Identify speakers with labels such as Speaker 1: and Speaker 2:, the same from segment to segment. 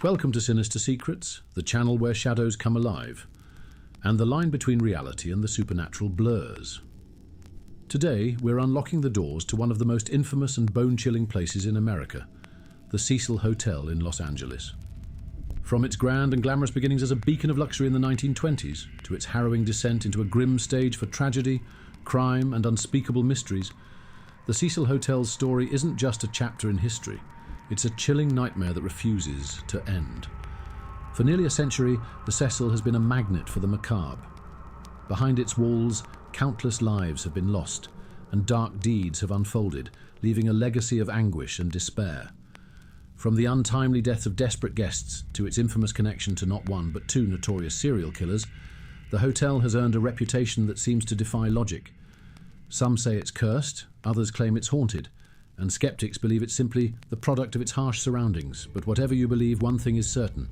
Speaker 1: Welcome to Sinister Secrets, the channel where shadows come alive, and the line between reality and the supernatural blurs. Today, we're unlocking the doors to one of the most infamous and bone-chilling places in America, the Cecil Hotel in Los Angeles. From its grand and glamorous beginnings as a beacon of luxury in the 1920s, to its harrowing descent into a grim stage for tragedy, crime, and unspeakable mysteries, the Cecil Hotel's story isn't just a chapter in history. It's a chilling nightmare that refuses to end. For nearly a century, the Cecil has been a magnet for the macabre. Behind its walls, countless lives have been lost, and dark deeds have unfolded, leaving a legacy of anguish and despair. From the untimely deaths of desperate guests to its infamous connection to not one but two notorious serial killers, the hotel has earned a reputation that seems to defy logic. Some say it's cursed, others claim it's haunted, and skeptics believe it's simply the product of its harsh surroundings. But whatever you believe, one thing is certain.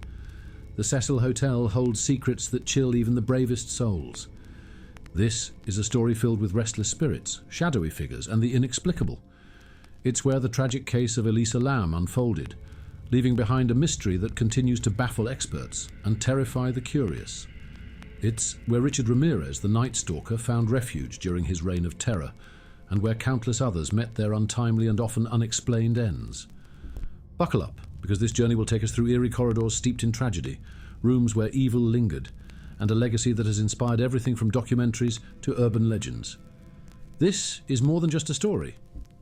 Speaker 1: The Cecil Hotel holds secrets that chill even the bravest souls. This is a story filled with restless spirits, shadowy figures, and the inexplicable. It's where the tragic case of Elisa Lam unfolded, leaving behind a mystery that continues to baffle experts and terrify the curious. It's where Richard Ramirez, the Night Stalker, found refuge during his reign of terror, and where countless others met their untimely and often unexplained ends. Buckle up, because this journey will take us through eerie corridors steeped in tragedy, rooms where evil lingered, and a legacy that has inspired everything from documentaries to urban legends. This is more than just a story.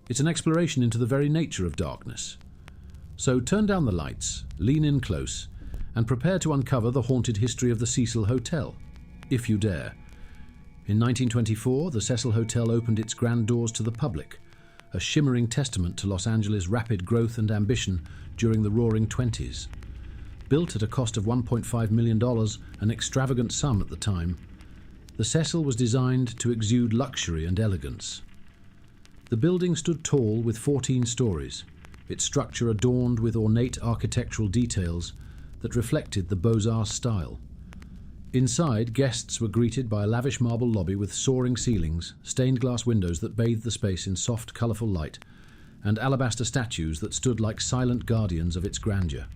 Speaker 1: It's an exploration into the very nature of darkness. So turn down the lights, lean in close, and prepare to uncover the haunted history of the Cecil Hotel, if you dare. In 1924, the Cecil Hotel opened its grand doors to the public, a shimmering testament to Los Angeles' rapid growth and ambition during the Roaring Twenties. Built at a cost of $1.5 million, an extravagant sum at the time, the Cecil was designed to exude luxury and elegance. The building stood tall with 14 stories, its structure adorned with ornate architectural details that reflected the Beaux-Arts style. Inside, guests were greeted by a lavish marble lobby with soaring ceilings, stained glass windows that bathed the space in soft, colourful light, and alabaster statues that stood like silent guardians of its grandeur.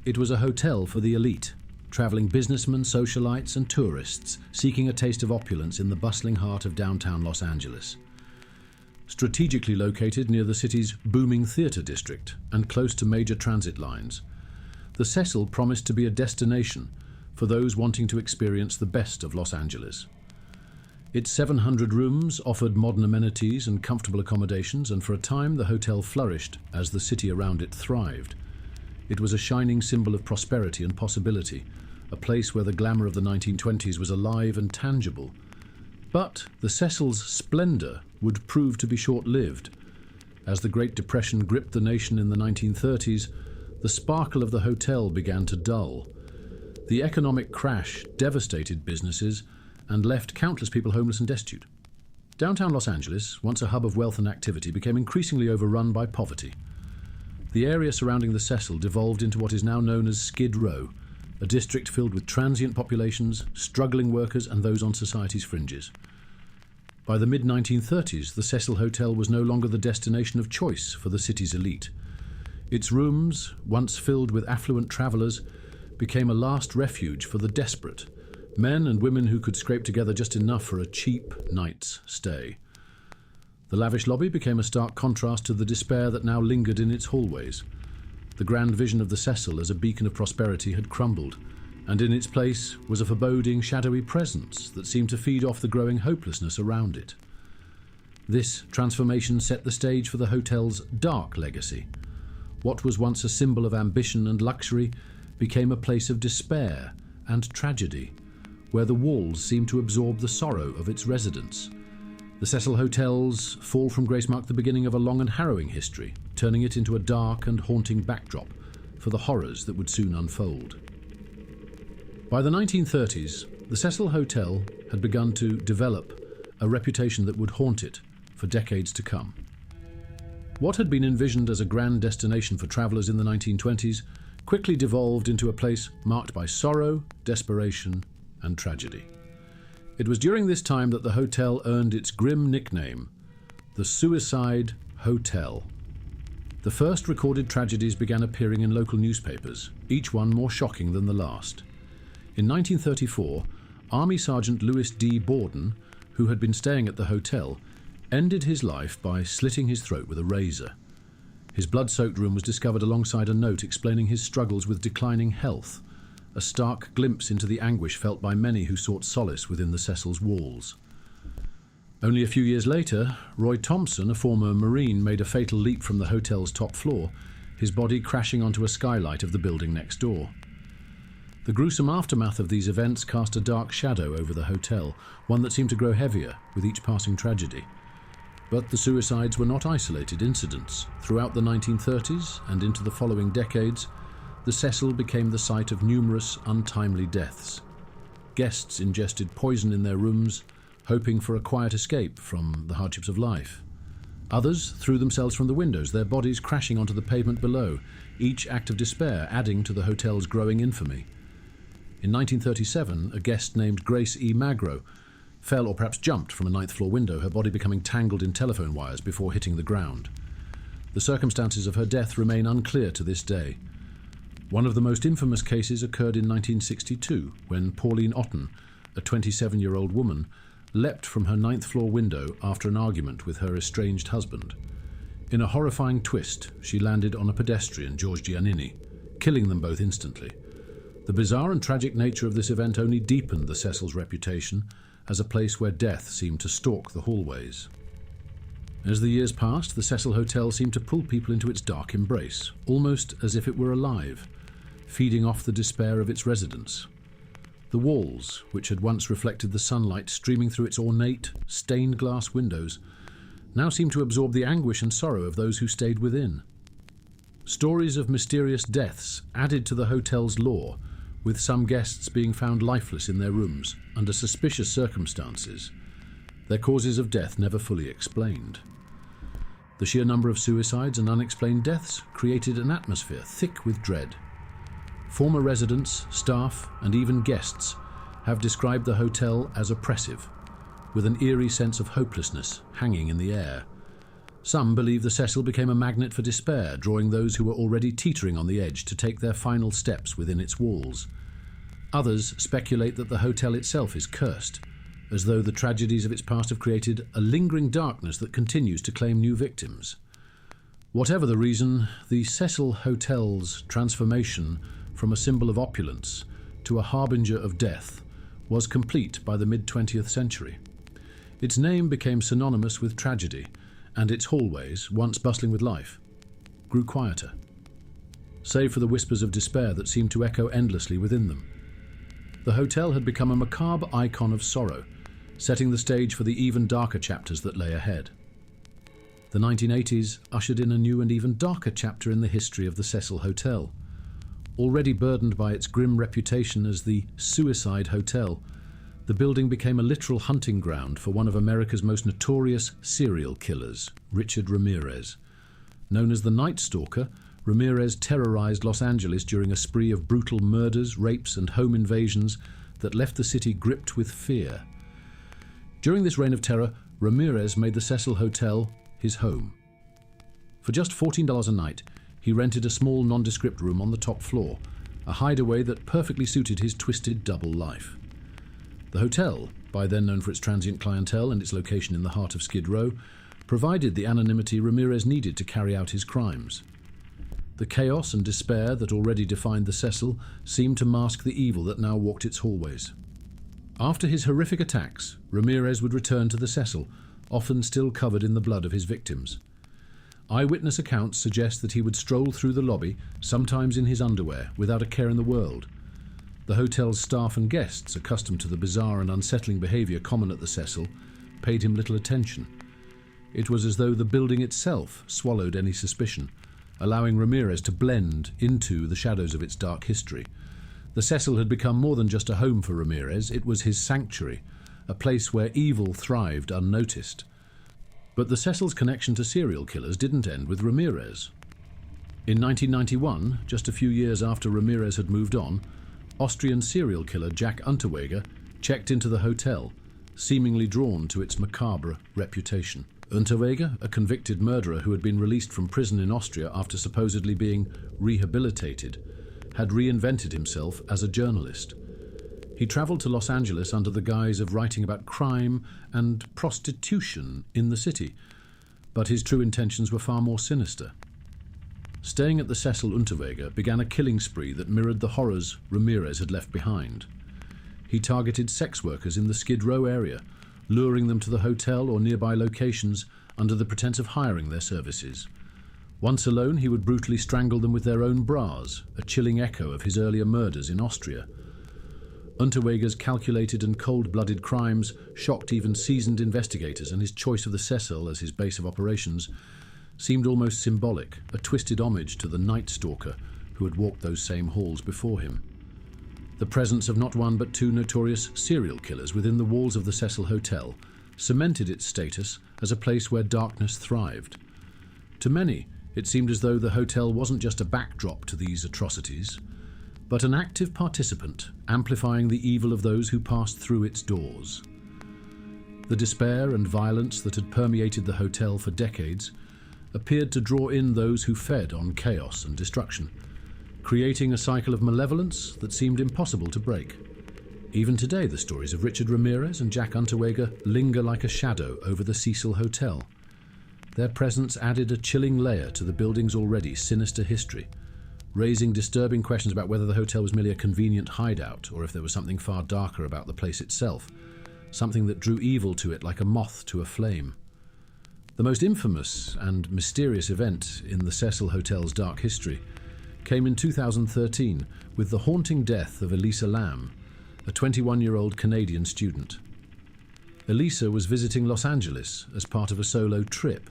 Speaker 1: It was a hotel for the elite, travelling businessmen, socialites, and tourists seeking a taste of opulence in the bustling heart of downtown Los Angeles. Strategically located near the city's booming theatre district and close to major transit lines, the Cecil promised to be a destination for those wanting to experience the best of Los Angeles. Its 700 rooms offered modern amenities and comfortable accommodations, and for a time the hotel flourished as the city around it thrived. It was a shining symbol of prosperity and possibility, a place where the glamour of the 1920s was alive and tangible. But the Cecil's splendor would prove to be short-lived. As the Great Depression gripped the nation in the 1930s, the sparkle of the hotel began to dull. The economic crash devastated businesses and left countless people homeless and destitute. Downtown Los Angeles, once a hub of wealth and activity, became increasingly overrun by poverty. The area surrounding the Cecil devolved into what is now known as Skid Row, a district filled with transient populations, struggling workers, and those on society's fringes. By the mid-1930s, the Cecil Hotel was no longer the destination of choice for the city's elite. Its rooms, once filled with affluent travelers, became a last refuge for the desperate, men and women who could scrape together just enough for a cheap night's stay. The lavish lobby became a stark contrast to the despair that now lingered in its hallways. The grand vision of the Cecil as a beacon of prosperity had crumbled, and in its place was a foreboding, shadowy presence that seemed to feed off the growing hopelessness around it. This transformation set the stage for the hotel's dark legacy. What was once a symbol of ambition and luxury became a place of despair and tragedy, where the walls seemed to absorb the sorrow of its residents. The Cecil Hotel's fall from grace marked the beginning of a long and harrowing history, turning it into a dark and haunting backdrop for the horrors that would soon unfold. By the 1930s, the Cecil Hotel had begun to develop a reputation that would haunt it for decades to come. What had been envisioned as a grand destination for travellers in the 1920s quickly devolved into a place marked by sorrow, desperation, and tragedy. It was during this time that the hotel earned its grim nickname, the Suicide Hotel. The first recorded tragedies began appearing in local newspapers, each one more shocking than the last. In 1934, Army Sergeant Louis D. Borden, who had been staying at the hotel, ended his life by slitting his throat with a razor. His blood-soaked room was discovered alongside a note explaining his struggles with declining health, a stark glimpse into the anguish felt by many who sought solace within the Cecil's walls. Only a few years later, Roy Thompson, a former Marine, made a fatal leap from the hotel's top floor, his body crashing onto a skylight of the building next door. The gruesome aftermath of these events cast a dark shadow over the hotel, one that seemed to grow heavier with each passing tragedy. But the suicides were not isolated incidents. Throughout the 1930s and into the following decades, the Cecil became the site of numerous untimely deaths. Guests ingested poison in their rooms, hoping for a quiet escape from the hardships of life. Others threw themselves from the windows, their bodies crashing onto the pavement below, each act of despair adding to the hotel's growing infamy. In 1937, a guest named Grace E. Magro fell or perhaps jumped from a ninth-floor window, her body becoming tangled in telephone wires before hitting the ground. The circumstances of her death remain unclear to this day. One of the most infamous cases occurred in 1962, when Pauline Otten, a 27-year-old woman, leapt from her ninth-floor window after an argument with her estranged husband. In a horrifying twist, she landed on a pedestrian, George Giannini, killing them both instantly. The bizarre and tragic nature of this event only deepened the Cecil's reputation as a place where death seemed to stalk the hallways. As the years passed, the Cecil Hotel seemed to pull people into its dark embrace, almost as if it were alive, feeding off the despair of its residents. The walls, which had once reflected the sunlight streaming through its ornate, stained glass windows, now seemed to absorb the anguish and sorrow of those who stayed within. Stories of mysterious deaths added to the hotel's lore, with some guests being found lifeless in their rooms under suspicious circumstances, their causes of death never fully explained. The sheer number of suicides and unexplained deaths created an atmosphere thick with dread. Former residents, staff, and even guests have described the hotel as oppressive, with an eerie sense of hopelessness hanging in the air. Some believe the Cecil became a magnet for despair, drawing those who were already teetering on the edge to take their final steps within its walls. Others speculate that the hotel itself is cursed, as though the tragedies of its past have created a lingering darkness that continues to claim new victims. Whatever the reason, the Cecil Hotel's transformation from a symbol of opulence to a harbinger of death was complete by the mid-20th century. Its name became synonymous with tragedy, and its hallways, once bustling with life, grew quieter, save for the whispers of despair that seemed to echo endlessly within them. The hotel had become a macabre icon of sorrow, setting the stage for the even darker chapters that lay ahead. The 1980s ushered in a new and even darker chapter in the history of the Cecil Hotel. Already burdened by its grim reputation as the suicide hotel, the building became a literal hunting ground for one of America's most notorious serial killers, Richard Ramirez. Known as the Night Stalker, Ramirez terrorized Los Angeles during a spree of brutal murders, rapes, and home invasions that left the city gripped with fear. During this reign of terror, Ramirez made the Cecil Hotel his home. For just $14 a night, he rented a small nondescript room on the top floor, a hideaway that perfectly suited his twisted double life. The hotel, by then known for its transient clientele and its location in the heart of Skid Row, provided the anonymity Ramirez needed to carry out his crimes. The chaos and despair that already defined the Cecil seemed to mask the evil that now walked its hallways. After his horrific attacks, Ramirez would return to the Cecil, often still covered in the blood of his victims. Eyewitness accounts suggest that he would stroll through the lobby, sometimes in his underwear, without a care in the world. The hotel's staff and guests, accustomed to the bizarre and unsettling behavior common at the Cecil, paid him little attention. It was as though the building itself swallowed any suspicion, allowing Ramirez to blend into the shadows of its dark history. The Cecil had become more than just a home for Ramirez, it was his sanctuary, a place where evil thrived unnoticed. But the Cecil's connection to serial killers didn't end with Ramirez. In 1991, just a few years after Ramirez had moved on, Austrian serial killer Jack Unterweger checked into the hotel, seemingly drawn to its macabre reputation. Unterweger, a convicted murderer who had been released from prison in Austria after supposedly being rehabilitated, had reinvented himself as a journalist. He travelled to Los Angeles under the guise of writing about crime and prostitution in the city, but his true intentions were far more sinister. Staying at the Cecil Unterweger began a killing spree that mirrored the horrors Ramirez had left behind. He targeted sex workers in the Skid Row area, luring them to the hotel or nearby locations under the pretense of hiring their services. Once alone, he would brutally strangle them with their own bras, a chilling echo of his earlier murders in Austria. Unterweger's calculated and cold-blooded crimes shocked even seasoned investigators, and his choice of the Cecil as his base of operations seemed almost symbolic, a twisted homage to the Night Stalker who had walked those same halls before him. The presence of not one but two notorious serial killers within the walls of the Cecil Hotel cemented its status as a place where darkness thrived. To many, it seemed as though the hotel wasn't just a backdrop to these atrocities, but an active participant, amplifying the evil of those who passed through its doors. The despair and violence that had permeated the hotel for decades appeared to draw in those who fed on chaos and destruction, creating a cycle of malevolence that seemed impossible to break. Even today, the stories of Richard Ramirez and Jack Unterweger linger like a shadow over the Cecil Hotel. Their presence added a chilling layer to the building's already sinister history, raising disturbing questions about whether the hotel was merely a convenient hideout or if there was something far darker about the place itself, something that drew evil to it like a moth to a flame. The most infamous and mysterious event in the Cecil Hotel's dark history came in 2013 with the haunting death of Elisa Lam, a 21-year-old Canadian student. Elisa was visiting Los Angeles as part of a solo trip,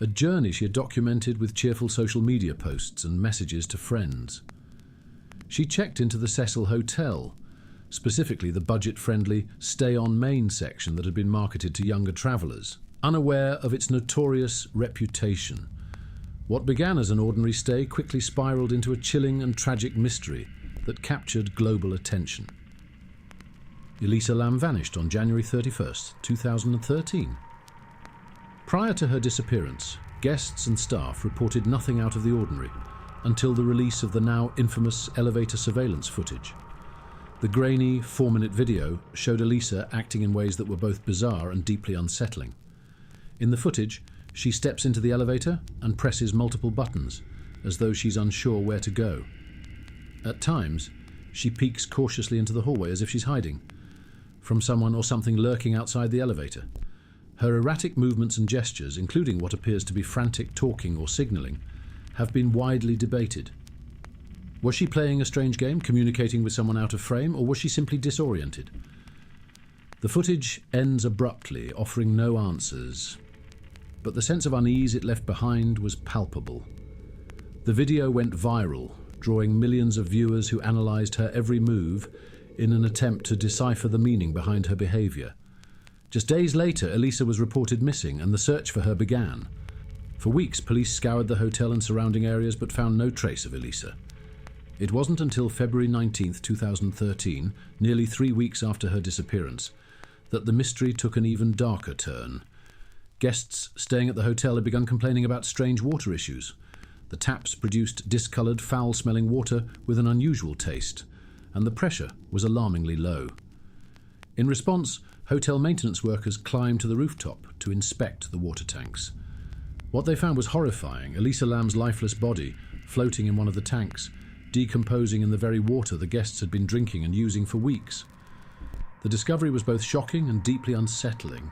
Speaker 1: a journey she had documented with cheerful social media posts and messages to friends. She checked into the Cecil Hotel, specifically the budget-friendly Stay on Main section that had been marketed to younger travellers, unaware of its notorious reputation. What began as an ordinary stay quickly spiraled into a chilling and tragic mystery that captured global attention. Elisa Lam vanished on January 31st, 2013. Prior to her disappearance, guests and staff reported nothing out of the ordinary until the release of the now infamous elevator surveillance footage. The grainy, 4-minute video showed Elisa acting in ways that were both bizarre and deeply unsettling. In the footage, she steps into the elevator and presses multiple buttons, as though she's unsure where to go. At times, she peeks cautiously into the hallway as if she's hiding from someone or something lurking outside the elevator. Her erratic movements and gestures, including what appears to be frantic talking or signalling, have been widely debated. Was she playing a strange game, communicating with someone out of frame, or was she simply disoriented? The footage ends abruptly, offering no answers, but the sense of unease it left behind was palpable. The video went viral, drawing millions of viewers who analysed her every move in an attempt to decipher the meaning behind her behaviour. Just days later, Elisa was reported missing, and the search for her began. For weeks, police scoured the hotel and surrounding areas but found no trace of Elisa. It wasn't until February 19, 2013, nearly 3 weeks after her disappearance, that the mystery took an even darker turn. Guests staying at the hotel had begun complaining about strange water issues. The taps produced discoloured, foul-smelling water with an unusual taste, and the pressure was alarmingly low. In response, hotel maintenance workers climbed to the rooftop to inspect the water tanks. What they found was horrifying: Elisa Lam's lifeless body floating in one of the tanks, decomposing in the very water the guests had been drinking and using for weeks. The discovery was both shocking and deeply unsettling,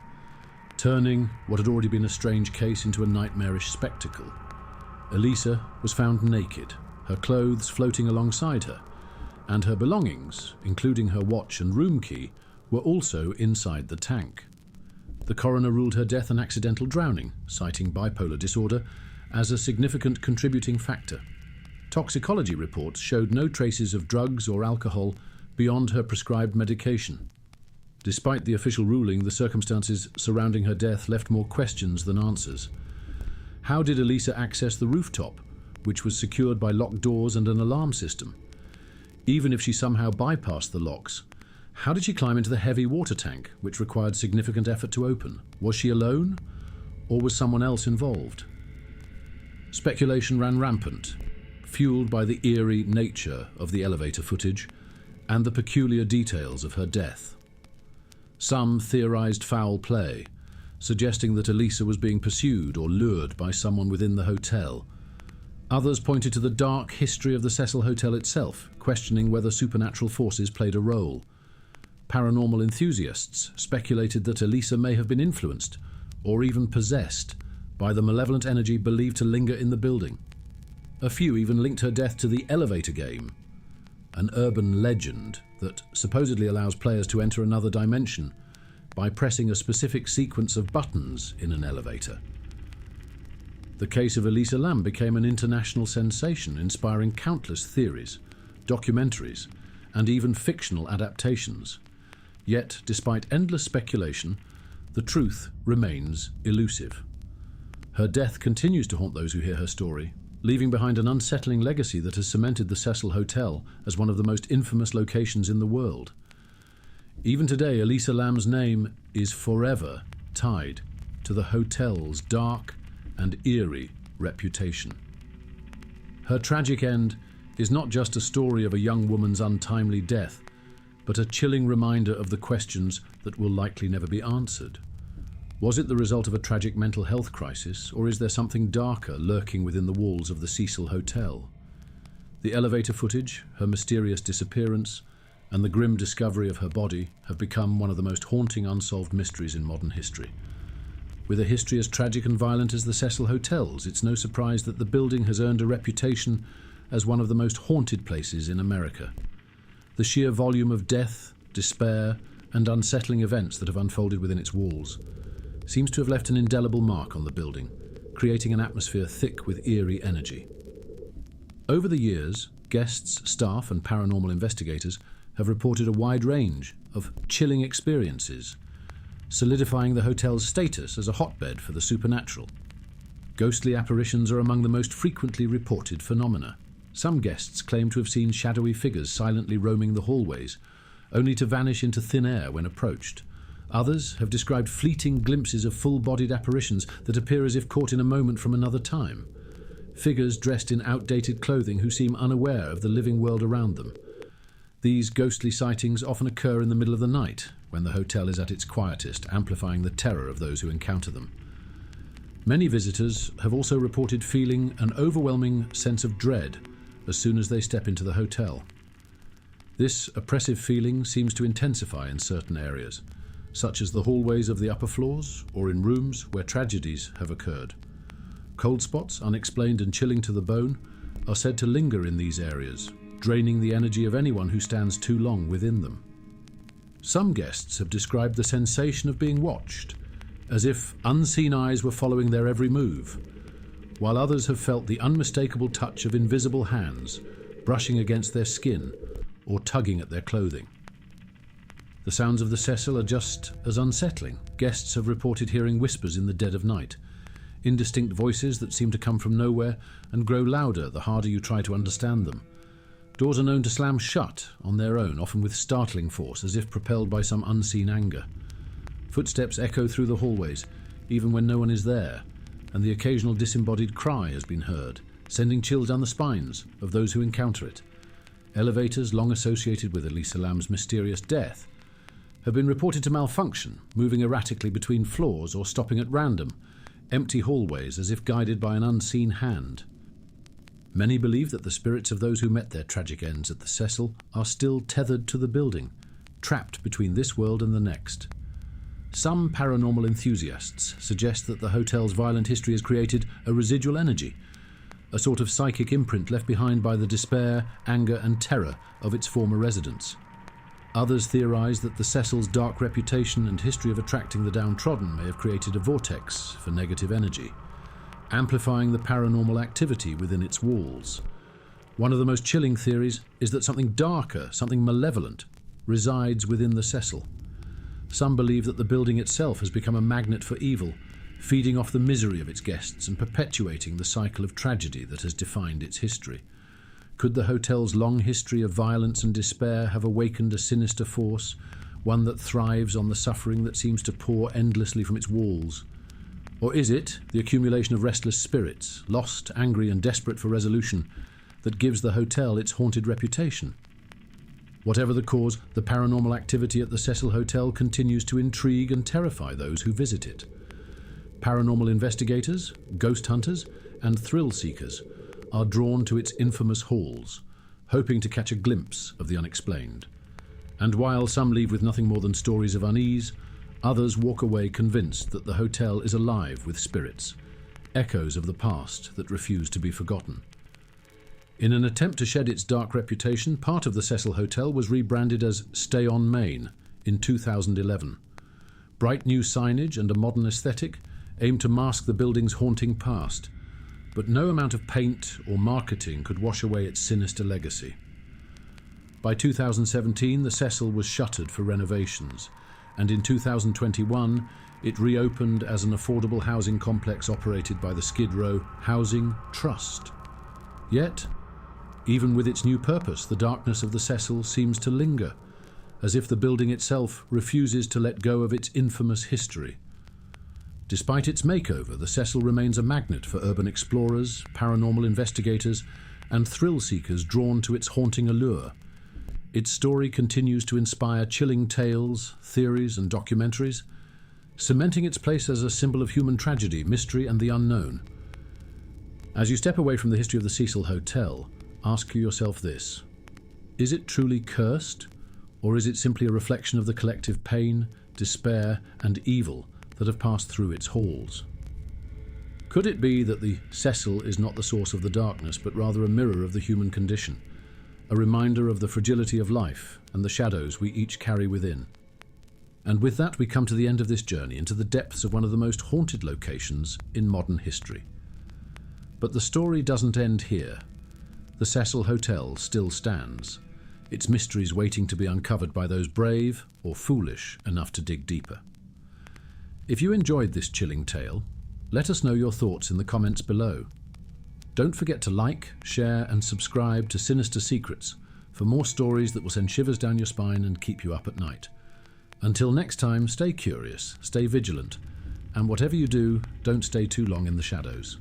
Speaker 1: turning what had already been a strange case into a nightmarish spectacle. Elisa was found naked, her clothes floating alongside her, and her belongings, including her watch and room key, were also inside the tank. The coroner ruled her death an accidental drowning, citing bipolar disorder as a significant contributing factor. Toxicology reports showed no traces of drugs or alcohol beyond her prescribed medication. Despite the official ruling, the circumstances surrounding her death left more questions than answers. How did Elisa access the rooftop, which was secured by locked doors and an alarm system? Even if she somehow bypassed the locks, how did she climb into the heavy water tank, which required significant effort to open? Was she alone? Or was someone else involved? Speculation ran rampant, fueled by the eerie nature of the elevator footage and the peculiar details of her death. Some theorized foul play, suggesting that Elisa was being pursued or lured by someone within the hotel. Others pointed to the dark history of the Cecil Hotel itself, questioning whether supernatural forces played a role. Paranormal enthusiasts speculated that Elisa may have been influenced, or even possessed, by the malevolent energy believed to linger in the building. A few even linked her death to the elevator game, an urban legend that supposedly allows players to enter another dimension by pressing a specific sequence of buttons in an elevator. The case of Elisa Lam became an international sensation, inspiring countless theories, documentaries, and even fictional adaptations. Yet, despite endless speculation, the truth remains elusive. Her death continues to haunt those who hear her story, leaving behind an unsettling legacy that has cemented the Cecil Hotel as one of the most infamous locations in the world. Even today, Elisa Lam's name is forever tied to the hotel's dark and eerie reputation. Her tragic end is not just a story of a young woman's untimely death, but a chilling reminder of the questions that will likely never be answered. Was it the result of a tragic mental health crisis, or is there something darker lurking within the walls of the Cecil Hotel? The elevator footage, her mysterious disappearance, and the grim discovery of her body have become one of the most haunting unsolved mysteries in modern history. With a history as tragic and violent as the Cecil Hotel's, it's no surprise that the building has earned a reputation as one of the most haunted places in America. The sheer volume of death, despair, and unsettling events that have unfolded within its walls seems to have left an indelible mark on the building, creating an atmosphere thick with eerie energy. Over the years, guests, staff, and paranormal investigators have reported a wide range of chilling experiences, solidifying the hotel's status as a hotbed for the supernatural. Ghostly apparitions are among the most frequently reported phenomena. Some guests claim to have seen shadowy figures silently roaming the hallways, only to vanish into thin air when approached. Others have described fleeting glimpses of full-bodied apparitions that appear as if caught in a moment from another time. Figures dressed in outdated clothing who seem unaware of the living world around them. These ghostly sightings often occur in the middle of the night, when the hotel is at its quietest, amplifying the terror of those who encounter them. Many visitors have also reported feeling an overwhelming sense of dread as soon as they step into the hotel. This oppressive feeling seems to intensify in certain areas, such as the hallways of the upper floors or in rooms where tragedies have occurred. Cold spots, unexplained and chilling to the bone, are said to linger in these areas, draining the energy of anyone who stands too long within them. Some guests have described the sensation of being watched, as if unseen eyes were following their every move, while others have felt the unmistakable touch of invisible hands brushing against their skin or tugging at their clothing. The sounds of the Cecil are just as unsettling. Guests have reported hearing whispers in the dead of night, indistinct voices that seem to come from nowhere and grow louder the harder you try to understand them. Doors are known to slam shut on their own, often with startling force, as if propelled by some unseen anger. Footsteps echo through the hallways, even when no one is there, and the occasional disembodied cry has been heard, sending chills down the spines of those who encounter it. Elevators, long associated with Elisa Lam's mysterious death, have been reported to malfunction, moving erratically between floors or stopping at random, empty hallways as if guided by an unseen hand. Many believe that the spirits of those who met their tragic ends at the Cecil are still tethered to the building, trapped between this world and the next. Some paranormal enthusiasts suggest that the hotel's violent history has created a residual energy, a sort of psychic imprint left behind by the despair, anger, and terror of its former residents. Others theorize that the Cecil's dark reputation and history of attracting the downtrodden may have created a vortex for negative energy, amplifying the paranormal activity within its walls. One of the most chilling theories is that something darker, something malevolent, resides within the Cecil. Some believe that the building itself has become a magnet for evil, feeding off the misery of its guests and perpetuating the cycle of tragedy that has defined its history. Could the hotel's long history of violence and despair have awakened a sinister force, one that thrives on the suffering that seems to pour endlessly from its walls? Or is it the accumulation of restless spirits, lost, angry and desperate for resolution, that gives the hotel its haunted reputation? Whatever the cause, the paranormal activity at the Cecil Hotel continues to intrigue and terrify those who visit it. Paranormal investigators, ghost hunters, and thrill seekers are drawn to its infamous halls, hoping to catch a glimpse of the unexplained. And while some leave with nothing more than stories of unease, others walk away convinced that the hotel is alive with spirits, echoes of the past that refuse to be forgotten. In an attempt to shed its dark reputation, part of the Cecil Hotel was rebranded as Stay on Main in 2011. Bright new signage and a modern aesthetic aim to mask the building's haunting past, but no amount of paint or marketing could wash away its sinister legacy. By 2017, the Cecil was shuttered for renovations, and in 2021, it reopened as an affordable housing complex operated by the Skid Row Housing Trust. Yet, even with its new purpose, the darkness of the Cecil seems to linger, as if the building itself refuses to let go of its infamous history. Despite its makeover, the Cecil remains a magnet for urban explorers, paranormal investigators, and thrill seekers drawn to its haunting allure. Its story continues to inspire chilling tales, theories, and documentaries, cementing its place as a symbol of human tragedy, mystery, and the unknown. As you step away from the history of the Cecil Hotel, ask yourself this: is it truly cursed, or is it simply a reflection of the collective pain, despair, and evil that have passed through its halls? Could it be that the Cecil is not the source of the darkness, but rather a mirror of the human condition, a reminder of the fragility of life and the shadows we each carry within? And with that, we come to the end of this journey into the depths of one of the most haunted locations in modern history. But the story doesn't end here. The Cecil Hotel still stands, its mysteries waiting to be uncovered by those brave or foolish enough to dig deeper. If you enjoyed this chilling tale, let us know your thoughts in the comments below. Don't forget to like, share, and subscribe to Sinister Secrets for more stories that will send shivers down your spine and keep you up at night. Until next time, stay curious, stay vigilant, and whatever you do, don't stay too long in the shadows.